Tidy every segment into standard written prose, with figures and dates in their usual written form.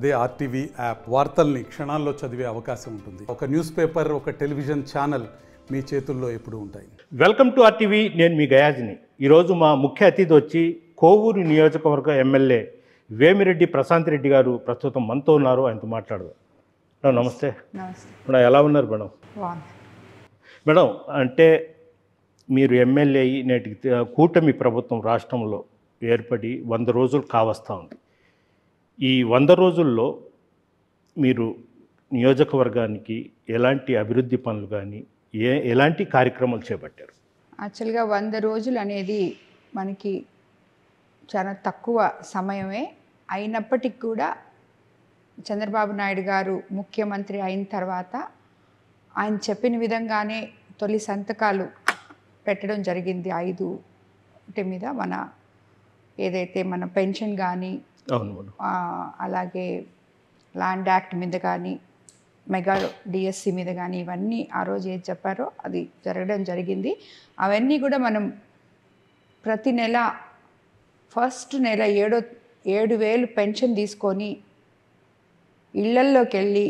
అదే RTV app వార్తల్ని క్షణాల్లో చదివే అవకాశం ఉంటుంది. ఒక న్యూస్ పేపర్, ఒక టెలివిజన్ ఛానల్ మీ చేతుల్లో ఎప్పుడూ ఉంటాయి. Welcome to RTV. నేను మీ గయాజ్ని. ఈరోజు మా ముఖ్య అతిథి వచ్చి కోవూరు నియోజకవర్గ ఎమ్మెల్యే వేమిరెడ్డి ప్రశాంత్ రెడ్డి గారు ప్రస్తుతం మనతో ఉన్నారు. ఆయనతో మాట్లాడదాం. నమస్తే. మేడం, ఎలా ఉన్నారు మేడం? మేడం, అంటే మీరు ఎమ్మెల్యే అయ్యి నేటికి కూటమి ప్రభుత్వం రాష్ట్రంలో ఏర్పడి 100 రోజులు కావస్తూ ఉంది. ఈ 100 రోజుల్లో మీరు నియోజకవర్గానికి ఎలాంటి అభివృద్ధి పనులు కానీ ఎలాంటి కార్యక్రమాలు చేపట్టారు? యాక్చువల్గా 100 రోజులు అనేది మనకి చాలా తక్కువ సమయమే అయినప్పటికీ కూడా చంద్రబాబు నాయుడు గారు ముఖ్యమంత్రి అయిన తర్వాత ఆయన చెప్పిన విధంగానే తొలి సంతకాలు పెట్టడం జరిగింది. 5 మీద మన ఏదైతే మన పెన్షన్ కానీ, అలాగే ల్యాండ్ యాక్ట్ మీద కానీ, మెగా డిఎస్సి మీద కానీ, ఇవన్నీ ఆ రోజు ఏది చెప్పారో అది జరగడం జరిగింది. అవన్నీ కూడా మనం ప్రతి నెల ఫస్ట్ నెల 7,000 పెన్షన్ తీసుకొని ఇళ్లల్లోకి వెళ్ళి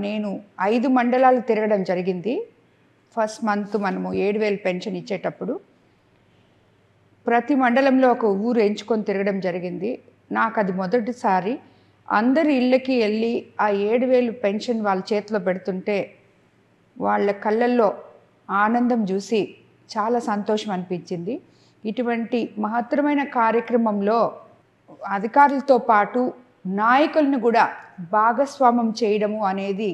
నేను 5 మండలాలు తిరగడం జరిగింది. ఫస్ట్ మంత్ మనము 7,000 పెన్షన్ ఇచ్చేటప్పుడు ప్రతి మండలంలో ఒక ఊరు ఎంచుకొని తిరగడం జరిగింది. నాకు అది మొదటిసారి. అందరి ఇళ్ళకి వెళ్ళి ఆ 7,000 పెన్షన్ వాళ్ళ చేతిలో పెడుతుంటే వాళ్ళ కళ్ళల్లో ఆనందం చూసి చాలా సంతోషం అనిపించింది. ఇటువంటి మహత్తరమైన కార్యక్రమంలో అధికారులతో పాటు నాయకులను కూడా భాగస్వామ్యం చేయడము అనేది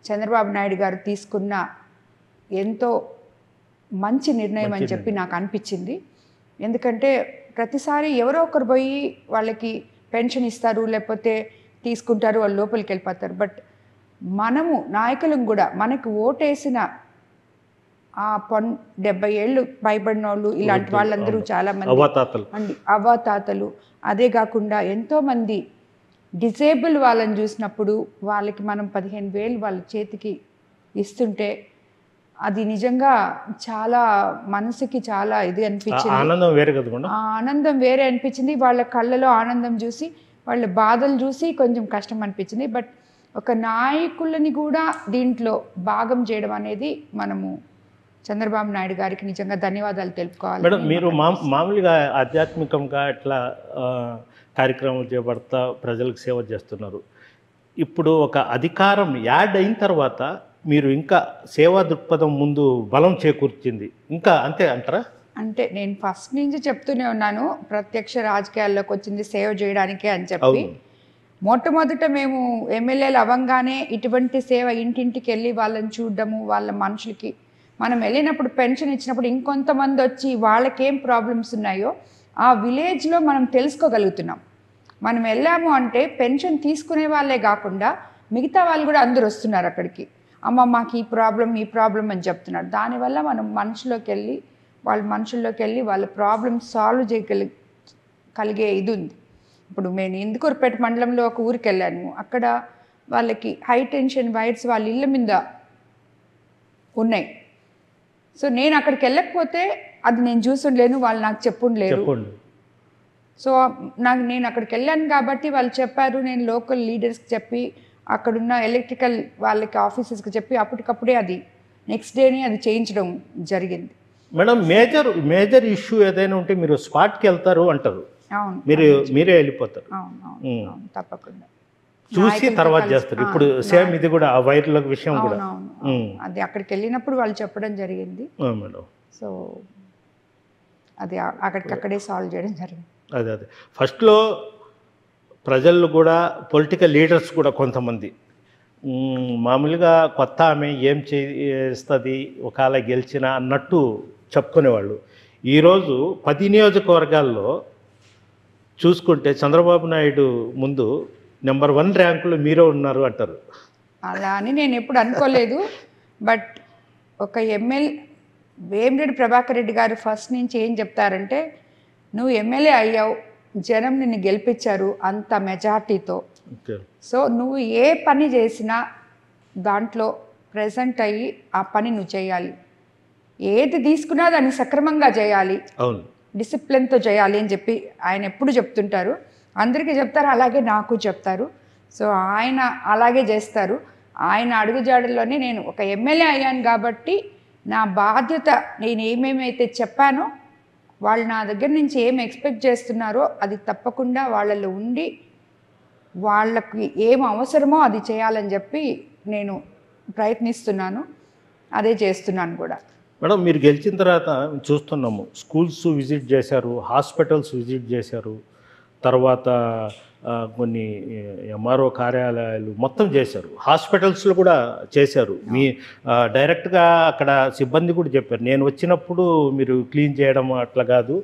చంద్రబాబు నాయుడు గారు తీసుకున్న ఎంతో మంచి నిర్ణయం అని చెప్పి నాకు అనిపించింది. ఎందుకంటే ప్రతిసారి ఎవరో ఒకరు పోయి వాళ్ళకి పెన్షన్ ఇస్తారు, లేకపోతే తీసుకుంటారు, వాళ్ళు లోపలికి వెళ్ళిపోతారు. బట్ మనము నాయకులం కూడా మనకు ఓటేసిన ఆ 70 ఏళ్ళు పైబడిన వాళ్ళు, ఇలాంటి వాళ్ళందరూ చాలామంది అవ్వాతాతలు, అదే కాకుండా ఎంతోమంది డిజేబుల్ వాళ్ళని చూసినప్పుడు వాళ్ళకి మనం 15,000 వాళ్ళ చేతికి ఇస్తుంటే అది నిజంగా చాలా మనసుకి చాలా ఇది అనిపించింది. ఆనందం వేరే అనిపించింది. వాళ్ళ కళ్ళలో ఆనందం చూసి, వాళ్ళ బాధలు చూసి కొంచెం కష్టం అనిపించింది. బట్ ఒక నాయకులని కూడా దీంట్లో భాగం చేయడం అనేది మనము చంద్రబాబు నాయుడు గారికి నిజంగా ధన్యవాదాలు తెలుపుకోవాలి. మేడం, మీరు మామూలుగా ఆధ్యాత్మికంగా ఇట్లా కార్యక్రమాలు చేపడతా ప్రజలకు సేవ చేస్తున్నారు. ఇప్పుడు ఒక అధికారం యాడ్ అయిన తర్వాత మీరు ఇంకా సేవా దృక్పథం ముందు బలం చేకూర్చింది, ఇంకా అంతే అంటారా? అంటే నేను ఫస్ట్ నుంచి చెప్తూనే ఉన్నాను, ప్రత్యక్ష రాజకీయాల్లోకి వచ్చింది సేవ చేయడానికే అని చెప్పి. మొట్టమొదట మేము ఎమ్మెల్యేలు అవ్వంగానే ఇటువంటి సేవ ఇంటింటికి వెళ్ళి వాళ్ళని చూడడము, వాళ్ళ మనుషులకి మనం వెళ్ళినప్పుడు పెన్షన్ ఇచ్చినప్పుడు ఇంకొంతమంది వచ్చి వాళ్ళకేం ప్రాబ్లమ్స్ ఉన్నాయో ఆ విలేజ్లో మనం తెలుసుకోగలుగుతున్నాం. మనం వెళ్ళాము అంటే పెన్షన్ తీసుకునే వాళ్ళే కాకుండా మిగతా వాళ్ళు కూడా అందరూ వస్తున్నారు అక్కడికి. అమ్మ మాకు ఈ ప్రాబ్లం అని చెప్తున్నారు. దానివల్ల మనం మనుషుల్లోకి వెళ్ళి వాళ్ళ ప్రాబ్లమ్స్ సాల్వ్ కలిగే ఇది ఉంది. ఇప్పుడు నేను ఇందుకూరుపేట మండలంలో ఒక ఊరికి వెళ్ళాను. అక్కడ వాళ్ళకి హై టెన్షన్ వైర్స్ వాళ్ళ ఇళ్ళ మీద ఉన్నాయి. సో నేను అక్కడికి వెళ్ళకపోతే అది నేను చూసుండలేను, వాళ్ళు నాకు చెప్పుండలేరు. సో నేను అక్కడికి వెళ్ళాను కాబట్టి వాళ్ళు చెప్పారు. నేను లోకల్ లీడర్స్కి చెప్పి, అక్కడున్న ఎలక్ట్రికల్ వాళ్ళకి ఆఫీసర్స్కి చెప్పి అప్పటికప్పుడే అది నెక్స్ట్ డేనే అది చేయించడం జరిగింది. మేడం, మేజర్ ఇష్యూ ఏదైనా ఉంటే మీరు స్పాట్కి వెళ్తారు అంటారు. అవును, మీరే వెళ్ళిపోతారు. అవును, తప్పకుండా చూసి తర్వాత చేస్తారు. ఇప్పుడు సేమ్ ఇది కూడా ఆ వైర్ల విషయం కూడా అది అక్కడికి వెళ్ళినప్పుడు వాళ్ళు చెప్పడం జరిగింది. మేడం, సో అది అక్కడికక్కడే సాల్వ్ చేయడం జరిగింది. అదే ఫస్ట్లో ప్రజలు కూడా పొలిటికల్ లీడర్స్ కూడా కొంతమంది మామూలుగా కొత్త ఆమె ఏం చేస్తుంది ఒకవేళ గెలిచినా అన్నట్టు చెప్పుకునేవాళ్ళు. ఈరోజు 10 నియోజకవర్గాల్లో చూసుకుంటే చంద్రబాబు నాయుడు ముందు నెంబర్ 1 ర్యాంకులో మీరే ఉన్నారు అంటారు. అలా అని నేను ఎప్పుడు అనుకోలేదు. బట్ ఒక వేమిరెడ్డి ప్రభాకర్ రెడ్డి గారు ఫస్ట్ నుంచి ఏం చెప్తారంటే, నువ్వు ఎమ్మెల్యే అయ్యావు, జనం నిన్ను గెలిపించారు అంత మెజార్టీతో. సో నువ్వు ఏ పని చేసినా దాంట్లో ప్రెజెంట్ అయ్యి ఆ పని నువ్వు చేయాలి. ఏది తీసుకున్నా దాన్ని సక్రమంగా చేయాలి, డిసిప్లిన్తో చేయాలి అని చెప్పి ఆయన ఎప్పుడు చెప్తుంటారు. అందరికీ చెప్తారు, అలాగే నాకు చెప్తారు. సో ఆయన అలాగే చేస్తారు. ఆయన అడుగుజాడల్లోనే నేను ఒక ఎమ్మెల్యే అయ్యాను కాబట్టి నా బాధ్యత, నేను ఏమేమైతే చెప్పానో వాళ్ళు నా దగ్గర నుంచి ఏం ఎక్స్పెక్ట్ చేస్తున్నారో అది తప్పకుండా వాళ్ళలో ఉండి వాళ్ళకి ఏం అవసరమో అది చేయాలని చెప్పి నేను ప్రయత్నిస్తున్నాను. అదే చేస్తున్నాను కూడా. మేడం, మీరు గెలిచిన తర్వాత చూస్తున్నాము, స్కూల్స్ విజిట్ చేశారు, హాస్పిటల్స్ విజిట్ చేశారు, తర్వాత కొన్ని ఎంఆర్ఓ కార్యాలయాలు మొత్తం చేశారు, హాస్పిటల్స్లో కూడా చేశారు. మీ డైరెక్ట్గా అక్కడ సిబ్బంది కూడా చెప్పారు, నేను వచ్చినప్పుడు మీరు క్లీన్ చేయడం అట్లా కాదు,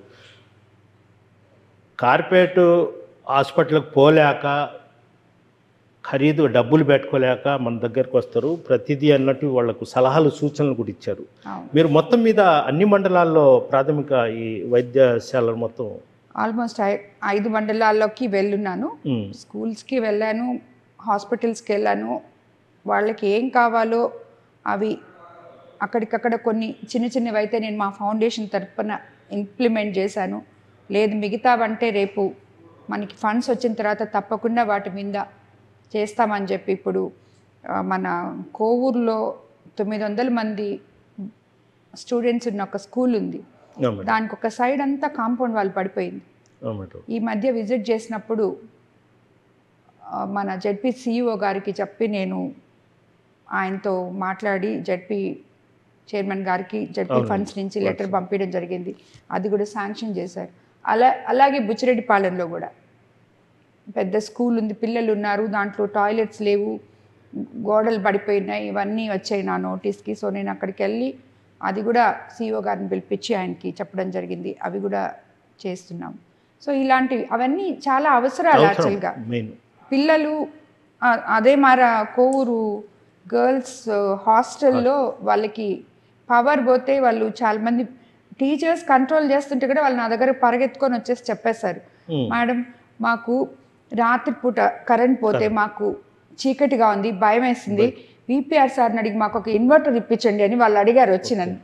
కార్పొరేట్ హాస్పిటల్కి పోలేక ఖరీదు డబ్బులు పెట్టుకోలేక మన దగ్గరకు వస్తారు, ప్రతిదీ అన్నట్టు వాళ్లకు సలహాలు సూచనలు కూడా ఇచ్చారు. మీరు మొత్తం మీద అన్ని మండలాల్లో ప్రాథమిక ఈ వైద్యశాలలు మొత్తం ఆల్మోస్ట్ 5 మండలాల్లోకి వెళ్ళున్నాను. స్కూల్స్కి వెళ్ళాను, హాస్పిటల్స్కి వెళ్ళాను. వాళ్ళకి ఏం కావాలో అవి అక్కడికక్కడ కొన్ని చిన్న చిన్నవి అయితే నేను మా ఫౌండేషన్ తరఫున ఇంప్లిమెంట్ చేశాను. లేదు మిగతావంటే రేపు మనకి ఫండ్స్ వచ్చిన తర్వాత తప్పకుండా వాటి మీద చేస్తామని చెప్పి ఇప్పుడు మన కోవూరులో 900 మంది స్టూడెంట్స్ ఉన్న ఒక స్కూల్ ఉంది. దానికి ఒక సైడ్ అంతా కాంపౌండ్ వాళ్ళు పడిపోయింది. ఈ మధ్య విజిట్ చేసినప్పుడు మన జెడ్పీ సిఇఓ గారికి చెప్పి నేను ఆయనతో మాట్లాడి జెడ్పీ చైర్మన్ గారికి జెడ్పీ ఫండ్స్ నుంచి లెటర్ పంపించడం జరిగింది. అది కూడా శాంక్షన్ చేశారు. అలాగే బుచ్చిరెడ్డిపాలెంలో కూడా పెద్ద స్కూల్ ఉంది, పిల్లలు ఉన్నారు, దాంట్లో టాయిలెట్స్ లేవు, గోడలు పడిపోయినాయి, ఇవన్నీ వచ్చాయి నా నోటీస్కి. సో నేను అక్కడికి వెళ్ళి అది కూడా సిఇఓ గారిని పిలిపించి ఆయనకి చెప్పడం జరిగింది. అవి కూడా చేస్తున్నాం. సో ఇలాంటివి అవన్నీ చాలా అవసరాలు యాక్చువల్గా. పిల్లలు అదే మన కోవూరు గర్ల్స్ హాస్టల్లో వాళ్ళకి పవర్ పోతే వాళ్ళు చాలామంది టీచర్స్ కంట్రోల్ చేస్తుంటే కూడా వాళ్ళు నా దగ్గర పరిగెత్తుకొని వచ్చేసి చెప్పేశారు, మేడం మాకు రాత్రిపూట కరెంట్ పోతే మాకు చీకటిగా ఉంది, భయం వేసింది, విపిఆర్ సార్ని అడిగి మాకు ఒక ఇన్వర్టర్ ఇప్పించండి అని వాళ్ళు అడిగారు వచ్చి నన్ను.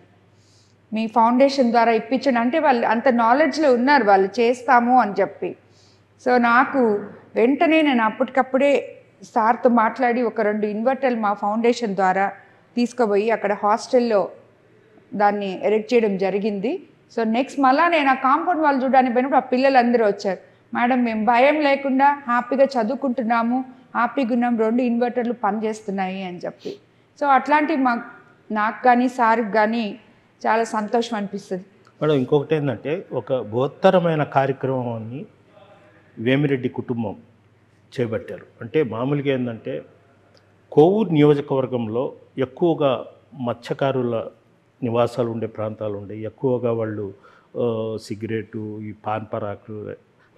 మీ ఫౌండేషన్ ద్వారా ఇప్పించండి అంటే వాళ్ళు అంత నాలెడ్జ్లో ఉన్నారు, వాళ్ళు చేస్తాము అని చెప్పి. సో నాకు వెంటనే నేను అప్పటికప్పుడే సార్తో మాట్లాడి ఒక 2 ఇన్వర్టర్లు మా ఫౌండేషన్ ద్వారా తీసుకుపోయి అక్కడ హాస్టల్లో దాన్ని ఎరెక్ట్ చేయడం జరిగింది. సో నెక్స్ట్ మళ్ళీ నేను ఆ కాంపౌండ్ వాళ్ళు చూడడానికి పోయినప్పుడు ఆ పిల్లలందరూ వచ్చారు, మేడం మేము భయం లేకుండా హ్యాపీగా చదువుకుంటున్నాము, హ్యాపీగా ఉన్నాం, 2 ఇన్వర్టర్లు పనిచేస్తున్నాయి అని చెప్పి. సో అట్లాంటివి నాకు కానీ సార్కి కానీ చాలా సంతోషం అనిపిస్తుంది. మేడం, ఇంకొకటి ఏంటంటే ఒక బృహత్తరమైన కార్యక్రమాన్ని వేమిరెడ్డి కుటుంబం చేపట్టారు. అంటే మామూలుగా ఏంటంటే కోవూరు నియోజకవర్గంలో ఎక్కువగా మత్స్యకారుల నివాసాలు ఉండే ప్రాంతాలు ఉండే, ఎక్కువగా వాళ్ళు సిగరెటు, ఈ పాన్ పరాకు,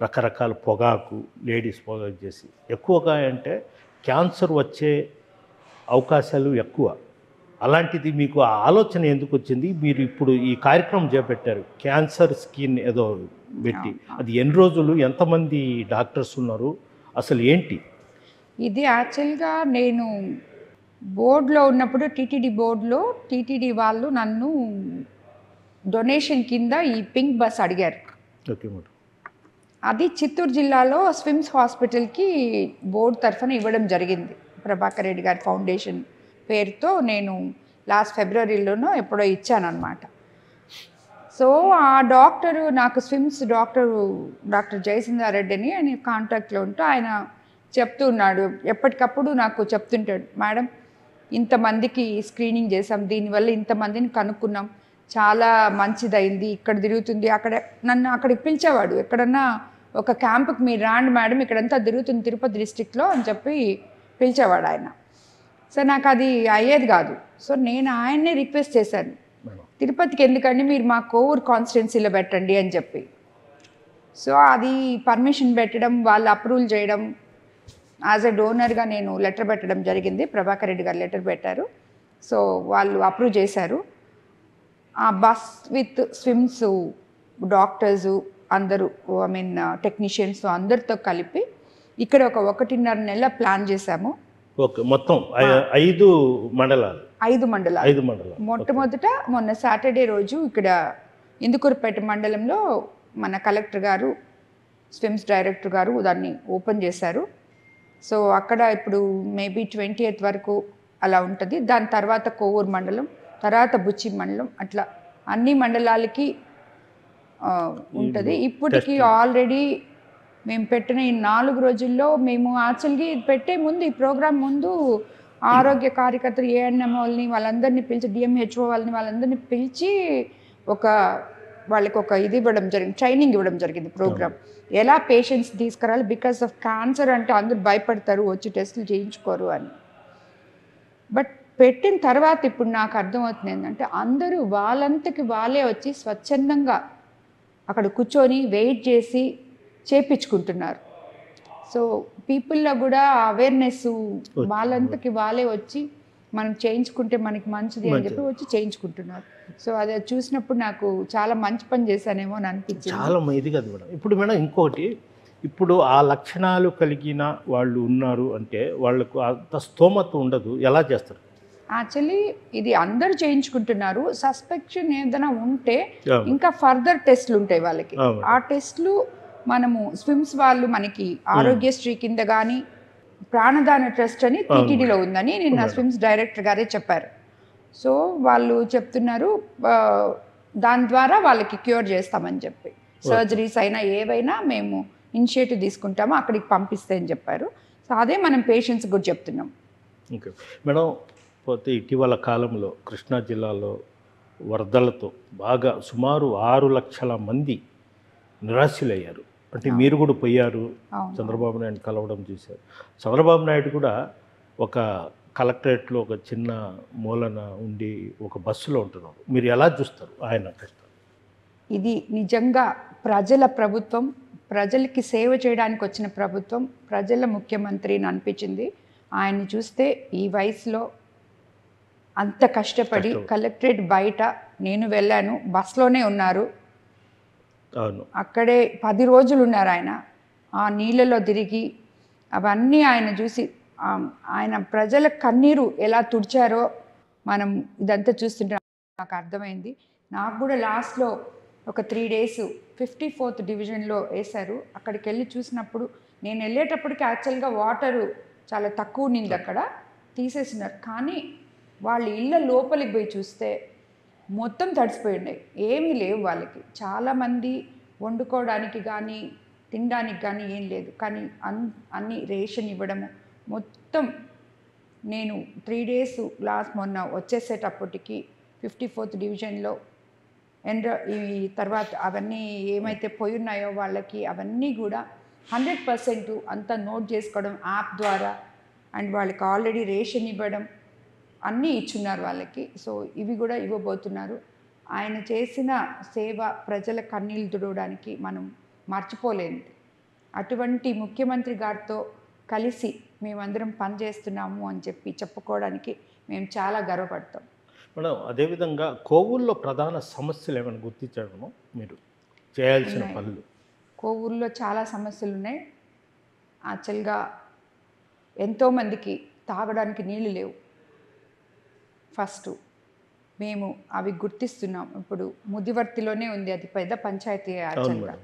రకరకాల పొగాకు, లేడీస్ పొగాకు చేసి ఎక్కువగా అంటే క్యాన్సర్ వచ్చే అవకాశాలు ఎక్కువ. అలాంటిది మీకు ఆ ఆలోచన ఎందుకు వచ్చింది? మీరు ఇప్పుడు ఈ కార్యక్రమం చేపట్టారు, క్యాన్సర్ స్కిన్ ఏదో పెట్టి, అది ఎన్ని రోజులు, ఎంతమంది డాక్టర్స్ ఉన్నారు, అసలు ఏంటి ఇది? యాక్చువల్గా నేను బోర్డులో ఉన్నప్పుడు టీటీడీ బోర్డులో టీటీడీ వాళ్ళు నన్ను డొనేషన్ కింద ఈ పింక్ బస్ అడిగారు. Okay madam. అది చిత్తూరు జిల్లాలో స్విమ్స్ హాస్పిటల్కి బోర్డు తరఫున ఇవ్వడం జరిగింది. ప్రభాకర్ రెడ్డి గారి ఫౌండేషన్ పేరుతో నేను లాస్ట్ ఫిబ్రవరిలోనో ఎప్పుడో ఇచ్చానమాట. సో ఆ డాక్టరు నాకు స్విమ్స్ డాక్టర్ జయసింధారెడ్డి అని ఆయన కాంటాక్ట్లో ఉంటూ ఆయన చెప్తూ ఉన్నాడు, ఎప్పటికప్పుడు నాకు చెప్తుంటాడు, మేడం ఇంతమందికి స్క్రీనింగ్ చేసాం, దీనివల్ల ఇంతమందిని కనుక్కున్నాం, చాలా మంచిదైంది, ఇక్కడ తిరుగుతుంది, అక్కడ నన్ను అక్కడికి పిలిచేవాడు, ఎక్కడన్నా ఒక క్యాంపుకి మీరు రాండి మేడం, ఇక్కడంతా తిరుగుతుంది తిరుపతి డిస్టిక్లో అని చెప్పి పిలిచేవాడు ఆయన. సో నాకు అది అయ్యేది కాదు. సో నేను ఆయన్నే రిక్వెస్ట్ చేశాను, తిరుపతికి ఎందుకండి, మీరు మా కోవూరు కాన్స్టిట్యున్సీలో పెట్టండి అని చెప్పి. సో అది పర్మిషన్ పెట్టడం, వాళ్ళు అప్రూవల్ చేయడం, యాజ్ ఎ డోనర్గా నేను లెటర్ పెట్టడం జరిగింది. ప్రభాకర్ రెడ్డి గారు లెటర్ పెట్టారు. సో వాళ్ళు అప్రూవ్ చేశారు. ఆ బస్ విత్ స్విమ్స్ డాక్టర్సు అందరూ, ఐ మీన్ టెక్నీషియన్స్ అందరితో కలిపి ఇక్కడ ఒక 1.5 నెలల ప్లాన్ చేశాము. ఓకే, మొత్తం 5 మండలాలు. 5 మండలాలు. మొట్టమొదట మొన్న సాటర్డే రోజు ఇక్కడ ఇందుకూరుపేట మండలంలో మన కలెక్టర్ గారు స్విమ్స్ డైరెక్టర్ గారు దాన్ని ఓపెన్ చేశారు. సో అక్కడ ఇప్పుడు మేబీ 20th వరకు అలా ఉంటుంది. దాని తర్వాత కోవూరు మండలం, తర్వాత బుచ్చి మండలం, అట్లా అన్ని మండలాలకి ఉంటుంది. ఇప్పటికి ఆల్రెడీ మేము పెట్టిన ఈ 4 రోజుల్లో మేము యాక్చువల్గా పెట్టే ముందు ఈ ప్రోగ్రాం ముందు ఆరోగ్య కార్యకర్తలు ఏఎన్ఎం వాళ్ళని వాళ్ళందరినీ పిలిచి డిఎంహెచ్ఓ వాళ్ళందరినీ పిలిచి వాళ్ళకి ఒక ఇది ఇవ్వడం జరిగింది, ట్రైనింగ్ ఇవ్వడం జరిగింది ప్రోగ్రామ్. ఎలా పేషెంట్స్ తీసుకురాలి, బికాస్ ఆఫ్ క్యాన్సర్ అంటే అందరూ భయపడతారు, వచ్చి టెస్టులు చేయించుకోరు అని. బట్ పెట్టిన తర్వాత ఇప్పుడు నాకు అర్థమవుతుంది ఏంటంటే అందరూ వాళ్ళంతకి వాళ్ళే వచ్చి స్వచ్ఛందంగా అక్కడ కూర్చొని వెయిట్ చేసి చేపించుకుంటున్నారు. సో పీపుల్లో కూడా అవేర్నెస్ వాళ్ళంతకి వాళ్ళే వచ్చి మనం చేయించుకుంటే మనకి మంచిది అని చెప్పి వచ్చి చేయించుకుంటున్నారు. సో అది చూసినప్పుడు నాకు చాలా మంచి పని చేశానేమో అని అనిపించింది. చాలా ఇది కదా మేడం. ఇప్పుడు మేడం ఇంకోటి, ఇప్పుడు ఆ లక్షణాలు కలిగిన వాళ్ళు ఉన్నారు అంటే వాళ్ళకు అంత స్తోమత ఉండదు, ఎలా చేస్తారు? యాక్చువల్లీ ఇది అందరూ చేయించుకుంటున్నారు. సస్పెక్షన్ ఏదైనా ఉంటే ఇంకా ఫర్దర్ టెస్ట్లు ఉంటాయి వాళ్ళకి. ఆ టెస్ట్లు మనము స్విమ్స్ వాళ్ళు మనకి ఆరోగ్యశ్రీ కింద కానీ ప్రాణదాన ట్రస్ట్ అని టీటీడీలో ఉందని నిన్న స్విమ్స్ డైరెక్టర్ గారే చెప్పారు. సో వాళ్ళు చెప్తున్నారు దాని ద్వారా వాళ్ళకి క్యూర్ చేస్తామని చెప్పి, సర్జరీస్ అయినా ఏవైనా మేము ఇనిషియేటివ్ తీసుకుంటామో అక్కడికి పంపిస్తే అని చెప్పారు. సో అదే మనం పేషెంట్స్ కూడా చెప్తున్నాం. ఓకే మేడం, పోతే ఇటీవల కాలంలో కృష్ణా జిల్లాలో వరదలతో బాగా సుమారు 6 లక్షల మంది నిరాశలయ్యారు. అంటే మీరు కూడా పోయారు, చంద్రబాబు నాయుడు కలవడం చూశారు. చంద్రబాబు నాయుడు కూడా ఒక కలెక్టరేట్లో ఒక చిన్న మూలన ఉండి ఒక బస్సులో ఉంటున్నారు. మీరు ఎలా చూస్తారు ఆయన కష్టం? ఇది నిజంగా ప్రజల ప్రభుత్వం, ప్రజలకి సేవ చేయడానికి వచ్చిన ప్రభుత్వం, ప్రజల ముఖ్యమంత్రి అని అనిపించింది. ఆయన్ని చూస్తే ఈ వయసులో అంత కష్టపడి కలెక్టరేట్ బయట నేను వెళ్ళాను, బస్లోనే ఉన్నారు, అక్కడే 10 రోజులు ఉన్నారు ఆయన. ఆ నీళ్ళలో తిరిగి అవన్నీ ఆయన చూసి ఆయన ప్రజల కన్నీరు ఎలా తుడిచారో మనం ఇదంతా చూస్తుంటే నాకు అర్థమైంది. నాకు కూడా లాస్ట్లో ఒక 3 days 54th డివిజన్లో వేశారు. అక్కడికి వెళ్ళి చూసినప్పుడు నేను వెళ్ళేటప్పటికి యాక్చువల్గా వాటరు చాలా తక్కువ నింది, అక్కడ తీసేసినారు. కానీ వాళ్ళ ఇళ్ళ లోపలికి పోయి చూస్తే మొత్తం తడిసిపోయి ఉన్నాయి, ఏమీ లేవు వాళ్ళకి. చాలామంది వండుకోవడానికి కానీ తినడానికి కానీ ఏం లేదు, కానీ అన్ని రేషన్ ఇవ్వడము మొత్తం. నేను 3 days లాస్ట్ మొన్న వచ్చేసేటప్పటికి 54th డివిజన్లో ఈ తర్వాత అవన్నీ ఏమైతే పోయి ఉన్నాయో వాళ్ళకి అవన్నీ కూడా 100% అంతా నోట్ చేసుకోవడం యాప్ ద్వారా, అండ్ వాళ్ళకి ఆల్రెడీ రేషన్ ఇవ్వడం అన్నీ ఇచ్చున్నారు వాళ్ళకి. సో ఇవి కూడా ఇవ్వబోతున్నారు. ఆయన చేసిన సేవ ప్రజల కన్నీళ్ళు తుడవడానికి మనం మర్చిపోలేనిది. అటువంటి ముఖ్యమంత్రి గారితో కలిసి మేమందరం పనిచేస్తున్నాము అని చెప్పి చెప్పుకోవడానికి మేము చాలా గర్వపడతాం. మేడం, అదేవిధంగా కోవూరులో ప్రధాన సమస్యలు ఏమైనా గుర్తించడము మీరు చేయాల్సిన పనులు? కోవూరులో చాలా సమస్యలు ఉన్నాయి. యాక్చువల్గా ఎంతోమందికి తాగడానికి నీళ్ళు లేవు. ఫస్ట్ మేము అవి గుర్తిస్తున్నాం. ఇప్పుడు ముదివర్తిలోనే ఉంది, అది పెద్ద పంచాయతీ యాక్చువల్గా.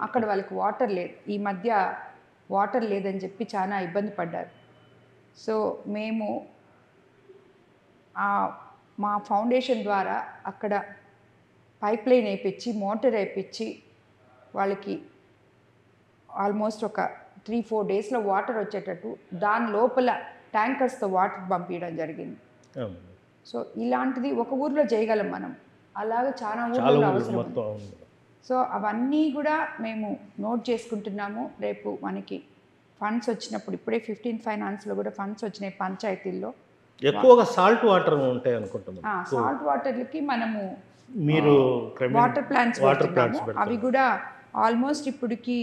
అక్కడ వాళ్ళకి వాటర్ లేదు, ఈ మధ్య వాటర్ లేదని చెప్పి చాలా ఇబ్బంది పడ్డారు. సో మేము మా ఫౌండేషన్ ద్వారా అక్కడ పైప్ లైన్ వేయించి మోటార్ వేయించి వాళ్ళకి ఆల్మోస్ట్ ఒక 3-4 daysలో వాటర్ వచ్చేటట్టు దాని లోపల ట్యాంకర్స్తో వాటర్ పంపించడం జరిగింది. సో ఇలాంటిది ఒక ఊర్లో చేయగలం మనం, అలాగే చాలా ఊర్లో అవసరం. సో అవన్నీ కూడా మేము నోట్ చేసుకుంటున్నాము. రేపు మనకి ఫండ్స్ వచ్చినప్పుడు, ఇప్పుడే 15th ఫైనాన్స్లో కూడా ఫండ్స్ వచ్చినాయి పంచాయతీల్లో. ఎక్కువగా సాల్ట్ వాటర్ ఉంటాయి అనుకుంటున్నాం. సాల్ట్ వాటర్లకి మనము మీరు వాటర్ ప్లాంట్స్ అవి కూడా ఆల్మోస్ట్ ఇప్పటికి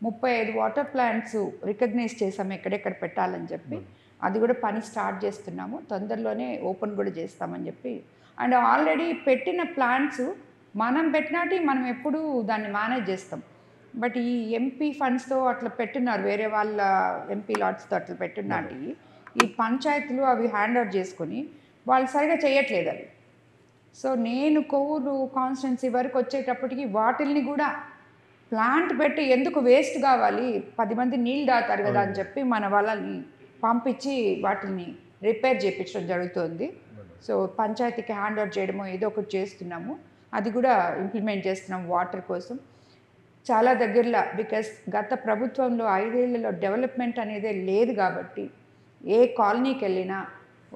35 వాటర్ ప్లాంట్స్ రికగ్నైజ్ చేసాము ఎక్కడెక్కడ పెట్టాలని చెప్పి. అది కూడా పని స్టార్ట్ చేస్తున్నాము, తొందరలోనే ఓపెన్ కూడా చేస్తామని చెప్పి. అండ్ ఆల్రెడీ పెట్టిన ప్లాంట్స్ మనం పెట్టినట్టు మనం ఎప్పుడు దాన్ని మేనేజ్ చేస్తాం. బట్ ఈ ఎంపీ ఫండ్స్తో అట్లా పెట్టున్నారు, వేరే వాళ్ళ ఎంపీ లాట్స్తో అట్లా పెట్టున్నట్టు ఈ పంచాయతీలు అవి హ్యాండ్ ఓవర్ చేసుకొని వాళ్ళు సరిగా చేయట్లేదు అవి. సో నేను కోవూరు కాన్స్టిట్యున్సీ వరకు వచ్చేటప్పటికి వాటిల్ని కూడా ప్లాంట్ పెట్టి ఎందుకు వేస్ట్ కావాలి, 10 మంది నీళ్ళు దాతారు కదా అని చెప్పి మన వాళ్ళని పంపించి వాటిని రిపేర్ చేయించడం జరుగుతుంది. సో పంచాయతీకి హ్యాండ్ ఓవర్ చేయడమో ఏదో ఒకటి చేస్తున్నాము, అది కూడా ఇంప్లిమెంట్ చేస్తున్నాం వాటర్ కోసం చాలా దగ్గరలో. బికాస్ గత ప్రభుత్వంలో 5 ఏళ్లలో డెవలప్మెంట్ అనేదే లేదు కాబట్టి ఏ కాలనీకి వెళ్ళినా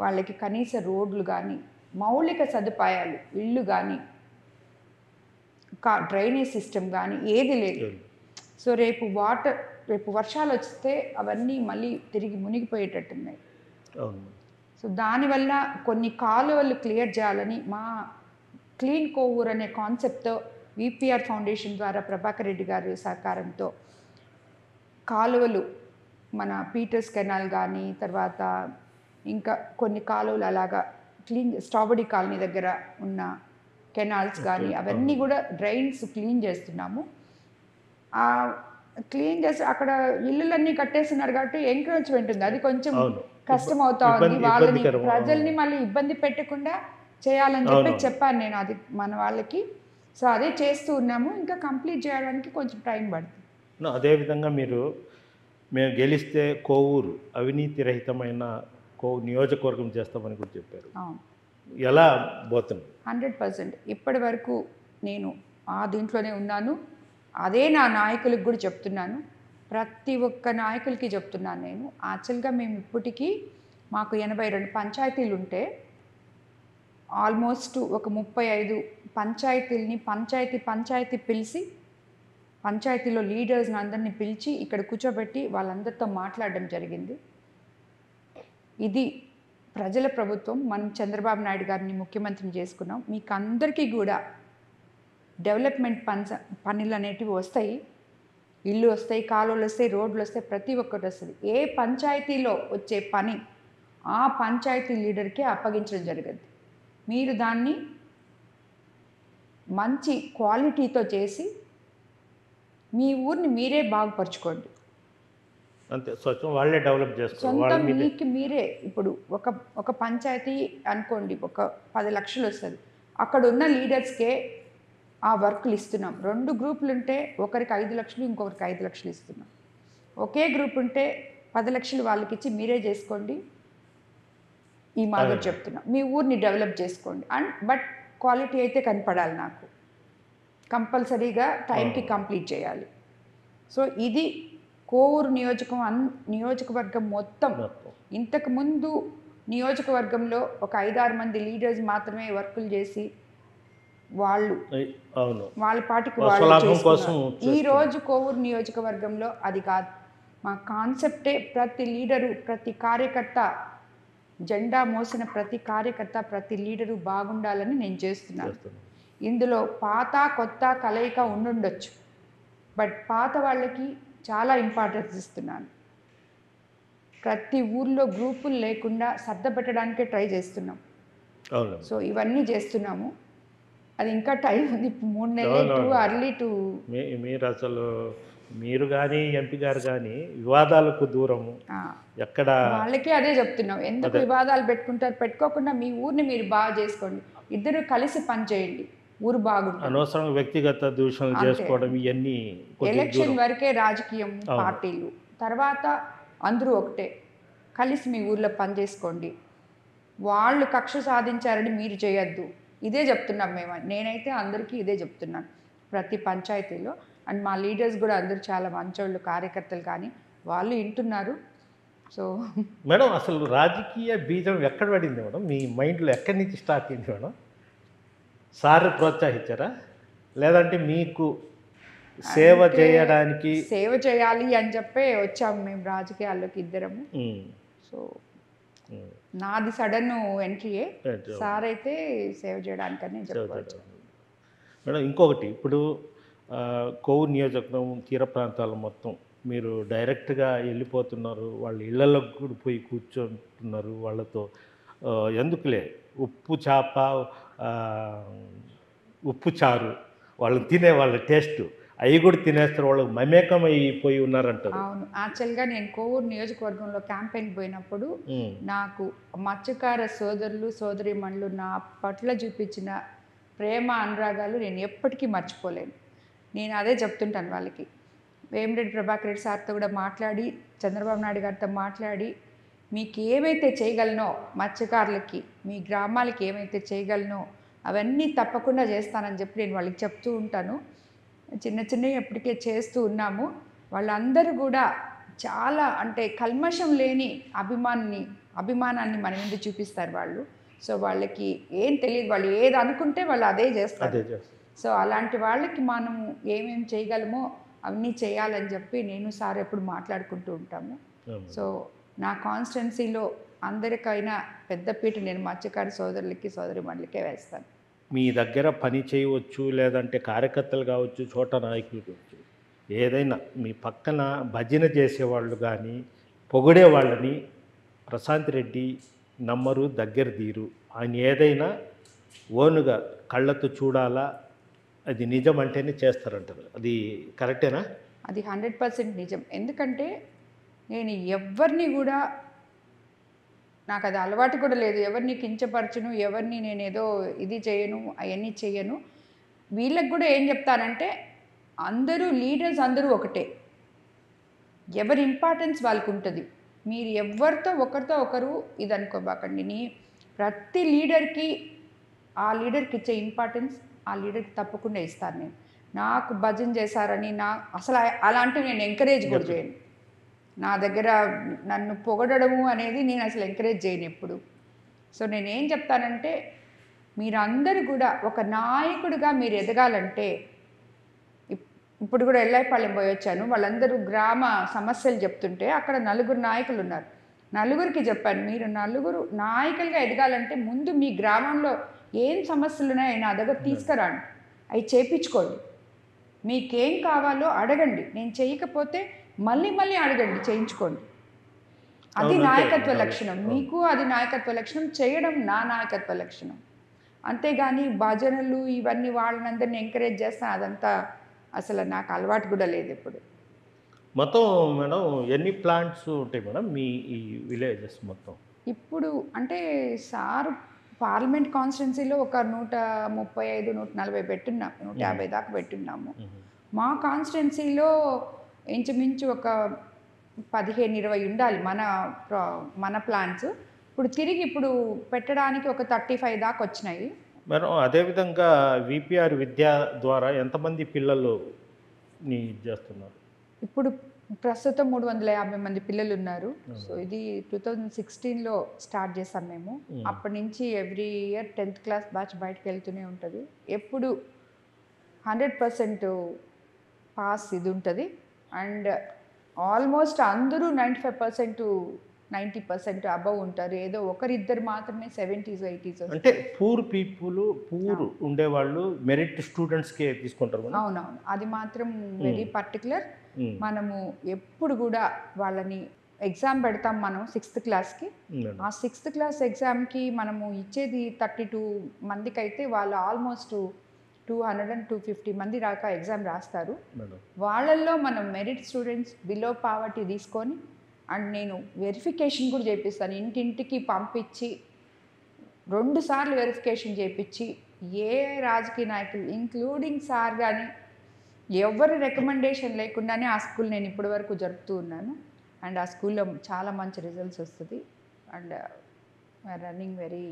వాళ్ళకి కనీస రోడ్లు కానీ మౌలిక సదుపాయాలు ఇళ్ళు కానీ డ్రైనేజ్ సిస్టమ్ కానీ ఏది లేదు. సో రేపు వర్షాలు వస్తే అవన్నీ మళ్ళీ తిరిగి మునిగిపోయేటట్టున్నాయి. సో దానివల్ల కొన్ని కాలువలు క్లియర్ చేయాలని మా క్లీన్ కోవూర్ అనే కాన్సెప్ట్తో విపిఆర్ ఫౌండేషన్ ద్వారా ప్రభాకర్ రెడ్డి గారి సహకారంతో కాలువలు మన పీటర్స్ కెనాల్ కానీ తర్వాత ఇంకా కొన్ని కాలువలు అలాగా స్ట్రాబెరీ కాలనీ దగ్గర ఉన్న కెనాల్స్ కానీ అవన్నీ కూడా డ్రైన్స్ క్లీన్ చేస్తున్నాము. క్లీన్ చేసి అక్కడ ఇల్లులన్నీ కట్టేస్తున్నారు కాబట్టి ఎంకరేజ్మెంట్ ఉంది, అది కొంచెం కష్టం అవుతా ఉంది. వాళ్ళని ప్రజల్ని మళ్ళీ ఇబ్బంది పెట్టకుండా చేయాలని చెప్పాను నేను అది మన వాళ్ళకి. సో అదే చేస్తూ ఉన్నాము, ఇంకా కంప్లీట్ చేయడానికి కొంచెం టైం పడుతుంది. అదేవిధంగా మేము గెలిస్తే కోవూరు అవినీతి రహితమైన నియోజకవర్గం చేస్తామని కూడా చెప్పారు. ఎలా పోతుంది? 100%. ఇప్పటి వరకు నేను దీంట్లోనే ఉన్నాను, అదే నా నాయకులకు కూడా చెప్తున్నాను, ప్రతి ఒక్క నాయకులకి చెప్తున్నాను నేను. యాక్చువల్గా మేము ఇప్పటికీ మాకు 82 పంచాయతీలు ఉంటే ఆల్మోస్ట్ ఒక 35 పంచాయతీలని పంచాయతీ పిలిచి పంచాయతీలో లీడర్స్ని అందరినీ పిలిచి ఇక్కడ కూర్చోబెట్టి వాళ్ళందరితో మాట్లాడడం జరిగింది. ఇది ప్రజల ప్రభుత్వం, మనం చంద్రబాబు నాయుడు గారిని ముఖ్యమంత్రిని చేసుకున్నాం, మీకు అందరికీ కూడా డెవలప్మెంట్ పనులు అనేటివి వస్తాయి, ఇల్లు వస్తాయి, కాలువలు వస్తాయి, రోడ్లు వస్తాయి, ప్రతి ఒక్కటి వస్తుంది. ఏ పంచాయతీలో వచ్చే పని ఆ పంచాయతీ లీడర్కి అప్పగించడం జరుగుతుంది. మీరు దాన్ని మంచి క్వాలిటీతో చేసి మీ ఊరిని మీరే బాగుపరచుకోండి. అంతే, స్వచ్ఛం వాళ్ళే డెవలప్ చేసుకోవాలి. సొంతం మీకు మీరే. ఇప్పుడు ఒక పంచాయతీ అనుకోండి, ఒక 10 లక్షలు వస్తుంది, అక్కడ ఉన్న లీడర్స్కే ఆ వర్కులు ఇస్తున్నాం. 2 గ్రూపులు ఉంటే ఒకరికి 5 లక్షలు ఇంకొకరికి 5 లక్షలు ఇస్తున్నాం. ఒకే గ్రూప్ ఉంటే 10 లక్షలు వాళ్ళకి ఇచ్చి మీరే చేసుకోండి, ఈ మాదిరి చెప్తున్నాం. మీ ఊరిని డెవలప్ చేసుకోండి. బట్ క్వాలిటీ అయితే కనపడాలి, నాకు కంపల్సరీగా టైంకి కంప్లీట్ చేయాలి. సో ఇది కోవూరు నియోజకవర్గం మొత్తం. ఇంతకుముందు నియోజకవర్గంలో ఒక 5-6 మంది లీడర్స్ మాత్రమే వర్కులు చేసి వాళ్ళ పాటికి వాళ్ళు. ఈరోజు కోవూరు నియోజకవర్గంలో అది కాదు, మా కాన్సెప్టే ప్రతి లీడరు, ప్రతి కార్యకర్త, జెండా మోసిన ప్రతి కార్యకర్త, ప్రతి లీడరు బాగుండాలని నేను చేస్తున్నాను. ఇందులో పాత కొత్త కలయిక ఉండుండొచ్చు, బట్ పాత వాళ్ళకి చాలా ఇంపార్టెన్స్ ఇస్తున్నాను. ప్రతి ఊర్లో గ్రూపులు లేకుండా సర్దపెట్టడానికే ట్రై చేస్తున్నాం. సో ఇవన్నీ చేస్తున్నాము, అది ఇంకా టైం ఉంది, 3 నెలలు అర్లీ టు. మీరు అసలు మీరు కానీ ఎంపీ గారు కానీ వివాదాలకు దూరము, ఎక్కడ వాళ్ళకి అదే చెప్తున్నాం, ఎందుకు వివాదాలు పెట్టుకోకుండా మీ ఊరిని మీరు బాగా చేసుకోండి, ఇద్దరు కలిసి పని చేయండి, ఊరు బాగుంటుంది. అనవసరంగా వ్యక్తిగత దూషణలు చేసుకోవడం ఇవన్నీ. ఎలక్షన్ వరకే రాజకీయం పార్టీలు, తర్వాత అందరూ ఒకటే, కలిసి మీ ఊర్లో పని చేసుకోండి. వాళ్ళు కక్ష సాధించారని మీరు చేయొద్దు, ఇదే చెప్తున్నాం మేము. నేనైతే అందరికీ ఇదే చెప్తున్నాను ప్రతి పంచాయతీలో. అండ్ మా లీడర్స్ కూడా అందరూ చాలా మంచోళ్ళు, కార్యకర్తలు కానీ వాళ్ళు వింటున్నారు. సో మేడం, అసలు రాజకీయ బీజం ఎక్కడ పడింది మేడం? మీ మైండ్లో ఎక్కడి నుంచి స్టార్ట్ అయింది మేడం? సార్ ప్రోత్సహించారా, లేదంటే మీకు సేవ చేయడానికి? సేవ చేయాలి అని చెప్పే వచ్చాము మేము రాజకీయాల్లోకి ఇద్దరము. సో నాది సడన్ ఎంట్రీయే, సార్ అయితే సేవ చేయడానికని చెప్పవచ్చు. మేడం ఇంకొకటి, ఇప్పుడు కోవూరు నియోజకవర్గం తీర ప్రాంతాలు మొత్తం మీరు డైరెక్ట్గా వెళ్ళిపోతున్నారు, వాళ్ళ ఇళ్లలో కూడా పోయి కూర్చుంటున్నారు వాళ్ళతో. ఎందుకులే ఉప్పు చేప, ఉప్పు చారు వాళ్ళు తినే వాళ్ళ టేస్ట్ అవి కూడా తినేస్తారు, వాళ్ళు మమేకం అయిపోయి ఉన్నారంటారు. అవును, యాక్చువల్గా నేను కోవూరు నియోజకవర్గంలో క్యాంపెయిన్ పోయినప్పుడు నాకు మత్స్యకార సోదరులు సోదరీమణులు నా పట్ల చూపించిన ప్రేమ అనురాగాలు నేను ఎప్పటికీ మర్చిపోలేను. నేను అదే చెప్తుంటాను వాళ్ళకి. వేమిరెడ్డి ప్రభాకర్ రెడ్డి సార్తో కూడా మాట్లాడి, చంద్రబాబు నాయుడు గారితో మాట్లాడి, మీకు ఏమైతే చేయగలనో, మత్స్యకారులకి మీ గ్రామాలకి ఏమైతే చేయగలనో అవన్నీ తప్పకుండా చేస్తానని చెప్పి నేను వాళ్ళకి చెప్తూ ఉంటాను. చిన్న చిన్నవి ఎప్పటికే చేస్తూ ఉన్నాము. వాళ్ళందరూ కూడా చాలా అంటే కల్మషం లేని అభిమానాన్ని మన ముందు చూపిస్తారు వాళ్ళు. సో వాళ్ళకి ఏం తెలియదు, వాళ్ళు ఏది అనుకుంటే వాళ్ళు అదే చేస్తారు. సో అలాంటి వాళ్ళకి మనము ఏమేమి చేయగలమో అవన్నీ చేయాలని చెప్పి నేను సార్ ఎప్పుడు మాట్లాడుకుంటూ ఉంటాము. సో నా కాన్స్టిట్యున్సీలో అందరికైనా పెద్దపీట నేను మత్స్యకారు సోదరులకి సోదరిమణులకే వేస్తాను. మీ దగ్గర పని చేయవచ్చు, లేదంటే కార్యకర్తలు కావచ్చు, చోట నాయకులు కావచ్చు, ఏదైనా మీ పక్కన భజన చేసేవాళ్ళు కానీ పొగిడే వాళ్ళని ప్రశాంత్ రెడ్డి నమ్మరు, దగ్గర తీరు. ఆయన ఏదైనా ఓనుగా కళ్ళతో చూడాలా, అది నిజం అంటేనే చేస్తారంటారు. అది కరెక్టేనా? అది 100% నిజం. ఎందుకంటే నేను ఎవరిని కూడా, నాకు అది అలవాటు కూడా లేదు, ఎవరిని కించపరచును, ఎవరిని నేను ఏదో ఇది చేయను, అవన్నీ చేయను. వీళ్ళకి కూడా ఏం చెప్తానంటే అందరూ లీడర్స్ అందరూ ఒకటే, ఎవరి ఇంపార్టెన్స్ వాళ్ళకు ఉంటుంది. మీరు ఎవరితో ఒకరు ఇది అనుకోబాకండి. ప్రతి లీడర్కి ఆ లీడర్కి ఇచ్చే ఇంపార్టెన్స్ ఆ లీడర్కి తప్పకుండా ఇస్తాను నేను. నాకు భజన చేశారని అసలు అలాంటివి నేను ఎంకరేజ్ కూడా చేయను. నా దగ్గర నన్ను పొగడము అనేది నేను అసలు ఎంకరేజ్ చేయను ఎప్పుడు. సో నేనేం చెప్తానంటే మీరందరూ కూడా ఒక నాయకుడిగా మీరు ఎదగాలంటే, ఇప్పుడు కూడా ఎల్లాయిపాలెం పోయి వచ్చాను, వాళ్ళందరూ గ్రామ సమస్యలు చెప్తుంటే అక్కడ 4 నాయకులు ఉన్నారు. 4కి చెప్పాను, మీరు 4 నాయకులుగా ఎదగాలంటే ముందు మీ గ్రామంలో ఏం సమస్యలు ఉన్నాయో నా దగ్గర తీసుకురాండి, అవి చేయించుకోండి. మీకేం కావాలో అడగండి, నేను చేయకపోతే మళ్ళీ అడగండి, చేయించుకోండి. అది నాయకత్వ లక్షణం. మీకు అది నాయకత్వ లక్షణం, చేయడం నా నాయకత్వ లక్షణం. అంతేగాని భజనలు ఇవన్నీ వాళ్ళనందరినీ ఎంకరేజ్ చేస్తాను, అదంతా అసలు నాకు అలవాటు కూడా లేదు ఇప్పుడు. మొత్తం మేడం ఎన్ని ప్లాంట్స్ ఉంటాయి మేడం మీ ఈ విలేజెస్ మొత్తం? ఇప్పుడు అంటే సార్ పార్లమెంట్ కాన్స్టిట్యున్సీలో ఒక 135, 140 పెట్టున్నాం, 150 దాకా పెట్టున్నాము. మా కాన్స్టిట్యున్సీలో ఇంచుమించు ఒక 15-20 ఉండాలి మన ప్లాంట్స్. ఇప్పుడు పెట్టడానికి ఒక 35 దాకా వచ్చినాయి. మేడం అదేవిధంగా విపిఆర్ విద్య ద్వారా ఎంతమంది పిల్లలు చేస్తున్నారు? ఇప్పుడు ప్రస్తుతం 350 మంది పిల్లలు ఉన్నారు. సో ఇది 2016లో స్టార్ట్ చేసాం మేము. అప్పటి నుంచి every year 10th class batch బయటకు వెళ్తూనే ఉంటుంది. ఎప్పుడు 100% పాస్ ఇది ఉంటుంది. అండ్ ఆల్మోస్ట్ అందరూ 95%, 90% అబవ్ ఉంటారు. ఏదో ఒకరిద్దరు మాత్రమే 70s, 80s. అంటే పూర్ ఉండేవాళ్ళు మెరిట్ స్టూడెంట్స్కే తీసుకుంటారు. అవునవును, అది మాత్రం వెరీ పర్టికులర్. మనము ఎప్పుడు కూడా వాళ్ళని ఎగ్జామ్ పెడతాం మనం 6th క్లాస్కి. ఆ 6th క్లాస్ ఎగ్జామ్కి మనము ఇచ్చేది 32 మందికి అయితే వాళ్ళు ఆల్మోస్ట్ 200-250 మంది దాకా ఎగ్జామ్ రాస్తారు. వాళ్ళల్లో మనం మెరిట్ స్టూడెంట్స్ బిలో పావర్టీ తీసుకొని, అండ్ నేను వెరిఫికేషన్ కూడా చేపిస్తాను, ఇంటింటికి పంపించి 2 సార్లు వెరిఫికేషన్ చేయించి, ఏ రాజకీయ నాయకులు ఇంక్లూడింగ్ సార్ కానీ ఎవరి రికమెండేషన్ లేకుండానే ఆ స్కూల్ నేను ఇప్పటి వరకు జరుపుతూ ఉన్నాను. అండ్ ఆ స్కూల్లో చాలా మంచి రిజల్ట్స్ వస్తుంది. అండ్ రన్నింగ్ వెరీ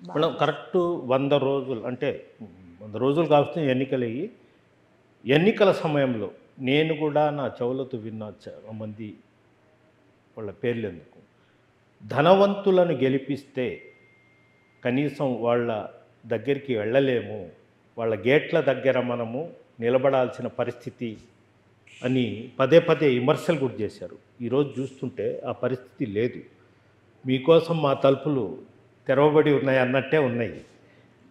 మనం కరెక్ట్ 100 రోజులు అంటే 100 రోజులు కావస్తే ఎన్నికల సమయంలో నేను కూడా నా చెవులతో విన్నా చాలా మంది వాళ్ళ పేర్లు ఎందుకు, ధనవంతులను గెలిపిస్తే కనీసం వాళ్ళ దగ్గరికి వెళ్ళలేము, వాళ్ళ గేట్ల దగ్గర మనము నిలబడాల్సిన పరిస్థితి అని పదే విమర్శలు కూడా చేశారు. ఈరోజు చూస్తుంటే ఆ పరిస్థితి లేదు. మీకోసం మా తలుపులు తెరవబడి ఉన్నాయి అన్నట్టే ఉన్నాయి.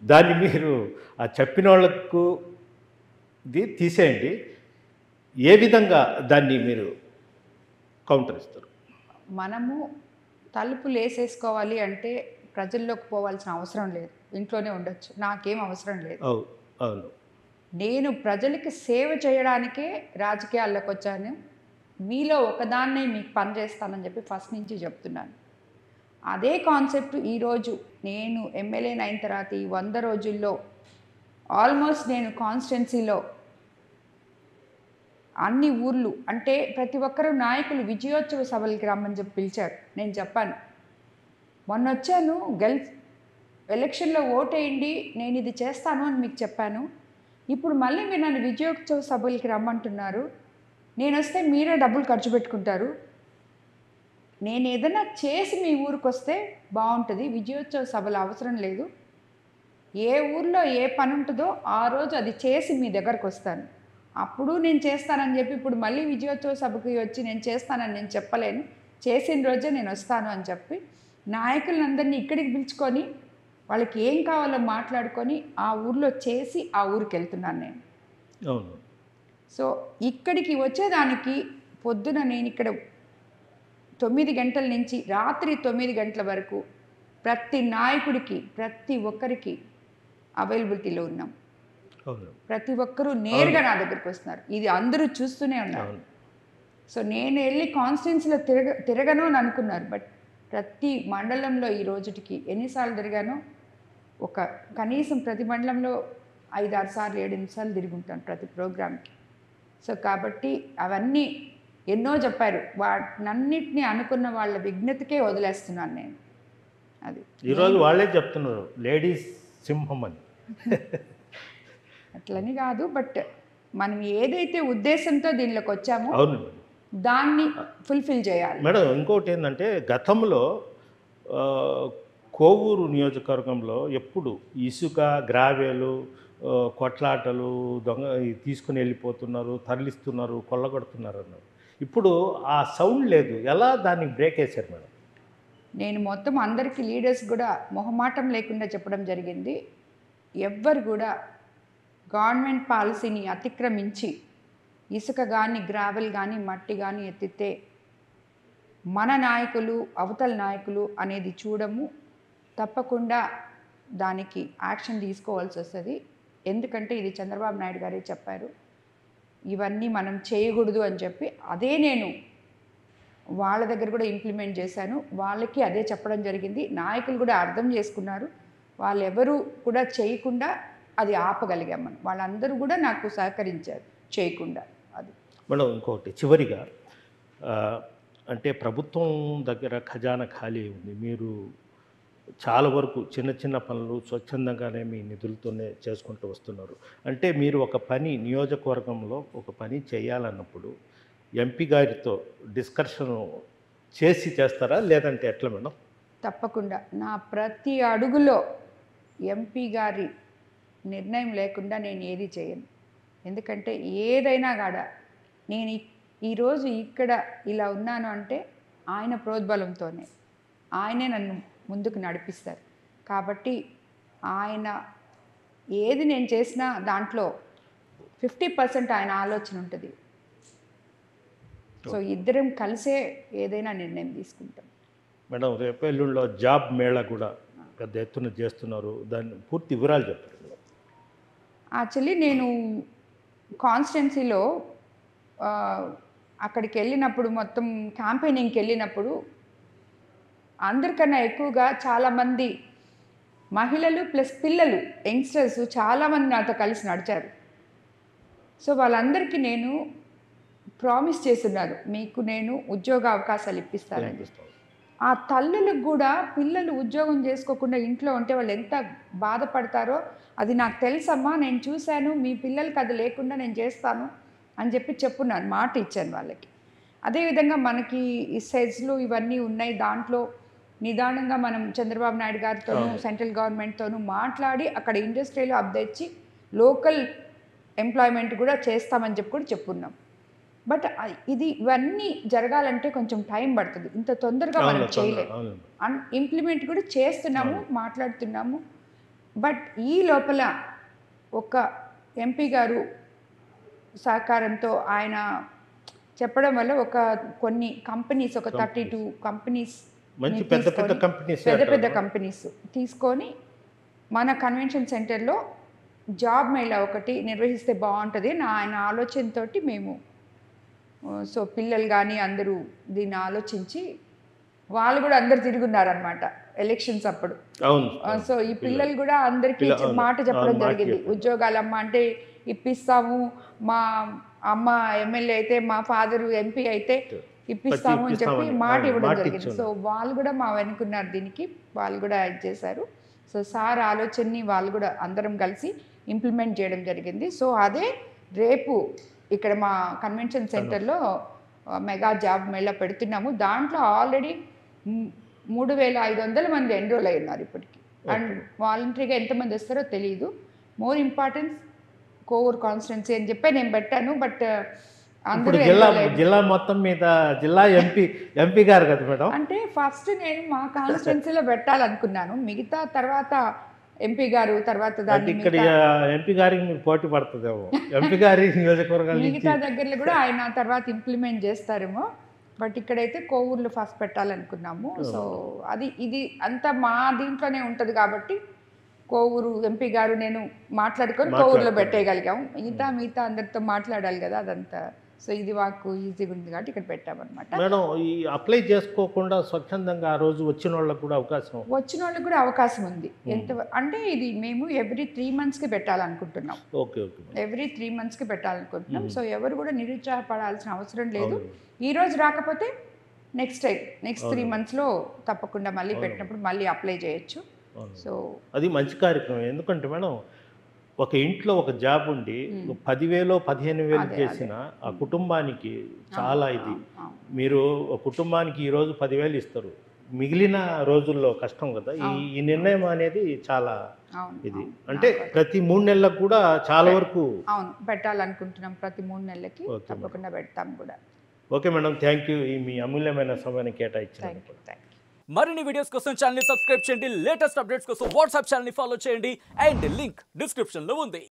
దాన్ని మీరు ఆ చెప్పిన వాళ్ళకు తీసేయండి, ఏ విధంగా దాన్ని మీరు కౌంటర్ ఇస్తారు? మనము తలుపులు వేసేసుకోవాలి అంటే ప్రజల్లోకి పోవాల్సిన అవసరం లేదు, ఇంట్లోనే ఉండొచ్చు. నాకేం అవసరం లేదు. అవును, నేను ప్రజలకి సేవ చేయడానికే రాజకీయాల్లోకి వచ్చాను. మీలో ఒకదాన్నే మీకు పనిచేస్తానని చెప్పి ఫస్ట్ నుంచి చెప్తున్నాను. అదే కాన్సెప్ట్ ఈరోజు నేను ఎమ్మెల్యేని అయిన తర్వాత ఈ 100 రోజుల్లో ఆల్మోస్ట్ నేను కాన్స్టిట్యున్సీలో అన్ని ఊర్లు అంటే ప్రతి ఒక్కరూ నాయకులు విజయోత్సవ సభలకి రమ్మని చెప్పి పిలిచారు. నేను చెప్పాను, మొన్న వచ్చాను, ఎలక్షన్లో ఓటేయండి, నేను ఇది చేస్తాను అని మీకు చెప్పాను. ఇప్పుడు మళ్ళీ మీరు నన్ను విజయోత్సవ సభలకి రమ్మంటున్నారు. నేను వస్తే మీరే డబ్బులు ఖర్చు పెట్టుకుంటారు. నేను ఏదైనా చేసి మీ ఊరికి వస్తే బాగుంటుంది. విజయోత్సవ సభలు అవసరం లేదు. ఏ ఊర్లో ఏ పని ఉంటుందో ఆ రోజు అది చేసి మీ దగ్గరకు వస్తాను. అప్పుడు నేను చేస్తానని చెప్పి ఇప్పుడు మళ్ళీ విజయోత్సవ సభకి వచ్చి నేను చేస్తానని నేను చెప్పలేను. చేసిన రోజే నేను వస్తాను అని చెప్పి నాయకులందరినీ ఇక్కడికి పిలుచుకొని వాళ్ళకి ఏం కావాలో మాట్లాడుకొని ఆ ఊర్లో చేసి ఆ ఊరికి వెళ్తున్నాను నేను. అవును. సో ఇక్కడికి వచ్చేదానికి పొద్దున నేను ఇక్కడ 9 గంటల నుంచి రాత్రి 9 గంటల వరకు ప్రతి నాయకుడికి ప్రతి ఒక్కరికి అవైలబిలిటీలో ఉన్నాం. ప్రతి ఒక్కరూ నేరుగా నా దగ్గరికి వస్తున్నారు. ఇది అందరూ చూస్తూనే ఉన్నారు. సో నేను వెళ్ళి కాన్స్టిట్యున్సీలో తిరగను అని అనుకున్నారు. బట్ ప్రతి మండలంలో ఈ రోజుటికి ఎన్నిసార్లు తిరిగానో కనీసం ప్రతి మండలంలో 5-6 సార్లు 7-8 సార్లు తిరుగుంటాను ప్రతి ప్రోగ్రామ్కి. సో కాబట్టి అవన్నీ ఎన్నో చెప్పారు. వాటినన్నిటినీ అనుకున్న వాళ్ళ విజ్ఞతకే వదిలేస్తున్నాను నేను. అది ఈరోజు వాళ్ళే చెప్తున్నారు లేడీస్ సింహం అని. అట్లని కాదు, బట్ మనం ఏదైతే ఉద్దేశంతో దీనిలోకి వచ్చామో అవును దాన్ని ఫుల్ఫిల్ చేయాలి. మేడం, ఇంకోటి ఏంటంటే గతంలో కోవూరు నియోజకవర్గంలో ఎప్పుడు ఇసుక గ్రావెలు కొట్లాటలు తీసుకుని వెళ్ళిపోతున్నారు, తరలిస్తున్నారు, కొల్లగొడుతున్నారు అన్నారు. ఇప్పుడు ఆ సౌండ్ లేదు. ఎలా దాన్ని బ్రేక్ వేశారు మేడం? నేను మొత్తం అందరికీ లీడర్స్ కూడా మొహమాటం లేకుండా చెప్పడం జరిగింది. ఎవ్వరు కూడా గవర్నమెంట్ పాలసీని అతిక్రమించి ఇసుక కానీ గ్రావెల్ కానీ మట్టి కానీ ఎత్తితే మన నాయకులు అవతల నాయకులు అనేది చూడము. తప్పకుండా దానికి యాక్షన్ తీసుకోవాల్సి వస్తుంది. ఎందుకంటే ఇది చంద్రబాబు నాయుడు గారే చెప్పారు, ఇవన్నీ మనం చేయకూడదు అని చెప్పి. అదే నేను వాళ్ళ దగ్గర కూడా ఇంప్లిమెంట్ చేశాను. వాళ్ళకి అదే చెప్పడం జరిగింది. నాయకులు కూడా అర్థం చేసుకున్నారు. వాళ్ళెవరూ కూడా చేయకుండా అది ఆపగలిగాం మనం. వాళ్ళందరూ కూడా నాకు సహకరించారు చేయకుండా. అది మేడం, ఇంకొకటి చివరిగా అంటే ప్రభుత్వం దగ్గర ఖజానా ఖాళీ ఉంది. మీరు చాలా వరకు చిన్న చిన్న పనులు స్వచ్ఛందంగానే మీ నిధులతోనే చేసుకుంటూ వస్తున్నారు. అంటే మీరు ఒక పని నియోజకవర్గంలో ఒక పని చేయాలన్నప్పుడు ఎంపీ గారితో డిస్కషన్ చేసి చేస్తారా, లేదంటే ఎట్లా మేడం? తప్పకుండా నా ప్రతి అడుగులో ఎంపీ గారి నిర్ణయం లేకుండా నేను ఏది చేయను. ఎందుకంటే ఏదైనా కాడ నేను ఈరోజు ఇక్కడ ఇలా ఉన్నాను అంటే ఆయన ప్రోద్బలంతోనే, ఆయనే నన్ను ముందుకు నడిపిస్తారు. కాబట్టి ఆయన ఏది నేను చేసినా దాంట్లో 50% ఆయన ఆలోచన ఉంటుంది. సో ఇద్దరం కలిసే ఏదైనా నిర్ణయం తీసుకుంటాం. మేడం, రేపు ఎల్లుండిలో జాబ్ మేళా కూడా పెద్ద ఎత్తున చేస్తున్నారు. దాని పూర్తి వివరాలు చెప్పండి. యాక్చువల్లీ నేను కాన్స్టిట్యున్సీలో అక్కడికి వెళ్ళినప్పుడు మొత్తం క్యాంపెయినింగ్కి వెళ్ళినప్పుడు అందరికన్నా ఎక్కువగా చాలామంది మహిళలు ప్లస్ పిల్లలు యంగ్స్టర్స్ చాలామంది నాతో కలిసి నడిచారు. సో వాళ్ళందరికీ నేను ప్రామిస్ చేస్తున్నారు, మీకు నేను ఉద్యోగ అవకాశాలు ఇప్పిస్తానని. ఆ తల్లులకు కూడా పిల్లలు ఉద్యోగం చేసుకోకుండా ఇంట్లో ఉంటే వాళ్ళు ఎంత బాధపడతారో అది నాకు తెలుసమ్మా, నేను చూశాను, మీ పిల్లలకి అది లేకుండా నేను చేస్తాను అని చెప్పి చెప్పున్నాను, మాట ఇచ్చాను వాళ్ళకి. అదేవిధంగా మనకి ఈ సెజ్లు ఇవన్నీ ఉన్నాయి. దాంట్లో నిదానంగా మనం చంద్రబాబు నాయుడు గారితోనూ సెంట్రల్ గవర్నమెంట్తోనూ మాట్లాడి అక్కడ ఇండస్ట్రీలో అప్డేచ్చి లోకల్ ఎంప్లాయ్మెంట్ కూడా చేస్తామని చెప్పి కూడా చెప్పున్నాం. బట్ ఇవన్నీ జరగాలంటే కొంచెం టైం పడుతుంది. ఇంత తొందరగా మనం చేయలేము. ఇంప్లిమెంట్ కూడా చేస్తున్నాము, మాట్లాడుతున్నాము. బట్ ఈ లోపల ఒక ఎంపీ గారు సహకారంతో ఆయన చెప్పడం వల్ల కొన్ని కంపెనీస్, ఒక 32 కంపెనీస్, పెద్ద కంపెనీస్ తీసుకొని మన కన్వెన్షన్ సెంటర్లో జాబ్ మేళా ఒకటి నిర్వహిస్తే బాగుంటుంది నా ఆయన ఆలోచనతోటి మేము. సో పిల్లలు కానీ అందరూ దీన్ని ఆలోచించి వాళ్ళు కూడా అందరు తిరుగున్నారనమాట ఎలక్షన్స్ అప్పుడు. సో ఈ పిల్లలు కూడా అందరికీ మాట చెప్పడం జరిగింది, ఉద్యోగాలమ్మ అంటే ఇప్పిస్తాము, మా అమ్మ ఎమ్మెల్యే అయితే మా ఫాదర్ ఎంపీ అయితే ఇప్పిస్తాము అని చెప్పి మాట ఇవ్వడం జరిగింది. సో వాళ్ళు కూడా మా వెనుకున్నారు, దీనికి వాళ్ళు కూడా యాడ్ చేశారు. సో సార్ ఆలోచనని వాళ్ళు కూడా అందరం కలిసి ఇంప్లిమెంట్ చేయడం జరిగింది. సో అదే రేపు ఇక్కడ మా కన్వెన్షన్ సెంటర్లో మెగా జాబ్ మేళా పెడుతున్నాము. దాంట్లో ఆల్రెడీ 3,500 మంది ఎన్రోల్ అయి ఉన్నారు ఇప్పటికి. అండ్ వాలంటరీగా ఎంతమంది వస్తారో తెలియదు. మోర్ ఇంపార్టెన్స్ కోవూరు కాన్స్టిట్యున్సీ అని చెప్పి నేను పెట్టాను. బట్ అందరూ జిల్లా మొత్తం మీద జిల్లా ఎంపీ గారు కదా మేడం. అంటే ఫస్ట్ నేను మా కాన్స్టిట్యున్సీలో పెట్టాలనుకున్నాను, మిగతా తర్వాత ఎంపీ గారు తర్వాత దాన్ని ఇక్కడ ఎంపీ గారికి మీకు పోటీ పడుతుందేమో, ఎంపీ గారి నియోజకవర్గాలు మిగతా దగ్గరలో కూడా ఆయన తర్వాత ఇంప్లిమెంట్ చేస్తారేమో. బట్ ఇక్కడైతే కోవూరులో ఫస్ట్ పెట్టాలనుకున్నాము. సో ఇది అంతా మా దీంట్లోనే ఉంటుంది కాబట్టి కోవూరు ఎంపీ గారు నేను మాట్లాడుకొని కోవూరులో పెట్టేయగలిగాము. మిగతా అందరితో మాట్లాడాలి కదా అదంతా. సో ఇది మాకు ఈజీగా ఉంది కాబట్టి ఇక్కడ పెట్టామన్నమాట. మేడం, ఈ అప్లై చేసుకోకుండా స్వచ్ఛందంగా ఆ రోజు వచ్చిన వాళ్ళకు కూడా అవకాశం ఉంది. ఎంత అంటే ఇది మేము ఎవ్రీ 3 monthsకి పెట్టాలనుకుంటున్నాం. ఎవ్రీ 3 monthsకి పెట్టాలనుకుంటున్నాం. సో ఎవరు కూడా నిరుత్సాహపడాల్సిన అవసరం లేదు. ఈ రోజు రాకపోతే నెక్స్ట్ 3 monthsలో తప్పకుండా మళ్ళీ పెట్టినప్పుడు మళ్ళీ అప్లై చేయొచ్చు. సో అది మంచి కార్యక్రమం. ఎందుకంటే మేడం, ఒక ఇంట్లో ఒక జాబ్ ఉండి 10,000 15,000 చేసిన ఆ కుటుంబానికి చాలా ఇది. మీరు కుటుంబానికి ఈరోజు 10,000 ఇస్తారు, మిగిలిన రోజుల్లో కష్టం కదా. ఈ నిర్ణయం అనేది చాలా ఇది. అంటే ప్రతి 3 నెలలకు కూడా చాలా వరకు పెట్టాలనుకుంటున్నాం. ప్రతి 3 నెలలకి తప్పకుండా పెడతాం కూడా. Okay madam, thank you. మీ అమూల్యమైన సమయాన్ని కేటాయించినందుకు. మరిన్ని వీడియోస్ కోసం ఛానల్ ని సబ్స్క్రైబ్ చేయండి, లేటెస్ట్ అప్డేట్స్ కోసం వాట్సాప్ ఛానల్ ని ఫాలో చేయండి, అండ్ లింక్ డిస్క్రిప్షన్ లో ఉంది.